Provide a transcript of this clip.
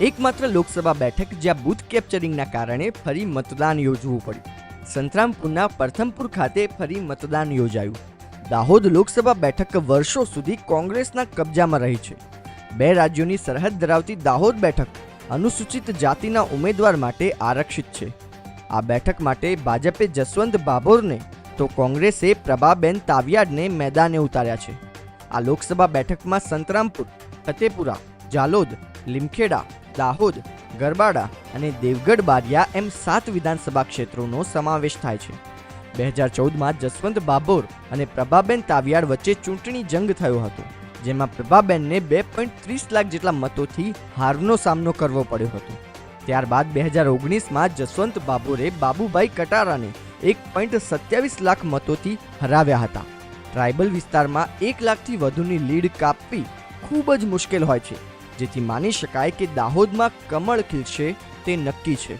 એકમાત્ર લોકસભા બેઠક જ્યાં બૂથ કેપ્ચરિંગના કારણે ફરી મતદાન યોજવું પડ્યું। સંતરામપુરના પ્રથમપુર ખાતે ફરી મતદાન યોજાયું। દાહોદ લોકસભા બેઠક વર્ષો સુધી કોંગ્રેસના કબજામાં રહી છે। 2 રાજ્યોની સરહદ ધરાવતી દાહોદ બેઠક અનુસૂચિત જાતિના ઉમેદવાર માટે આરક્ષિત છે। આ બેઠક માટે ભાજપે જસવંત ભાભોરને તો કોંગ્રેસે પ્રભાબેન તાવિયાડને મેદાને ઉતાર્યા છે। આ લોકસભા બેઠકમાં સંતરામપુર, ફતેપુરા, જાલોદ, લીમખેડા, દાહોદ, ગરબાડા અને દેવગઢ બારિયા એમ 7 વિધાનસભા ક્ષેત્રોનો સમાવેશ થાય છે। 2014માં જસવંત ભાભોર અને પ્રભાબેન તાવિયાડ વચ્ચે ચૂંટણી જંગ થયો હતો, જેમાં પ્રભાબેનને 2.30 લાખ જેટલા મતોથી હારનો સામનો કરવો પડ્યો હતો। ત્યારબાદ 2019માં જસવંત ભાભોરે બાબુભાઈ કટારાને 1.27 લાખ મતોથી હરાવ્યા હતા। ટ્રાઇબલ વિસ્તારમાં 1 લાખથી વધુની લીડ કાપવી ખૂબ જ મુશ્કેલ હોય છે, જેથી માની શકાય કે દાહોદમાં કમળ ખીલશે તે નક્કી છે।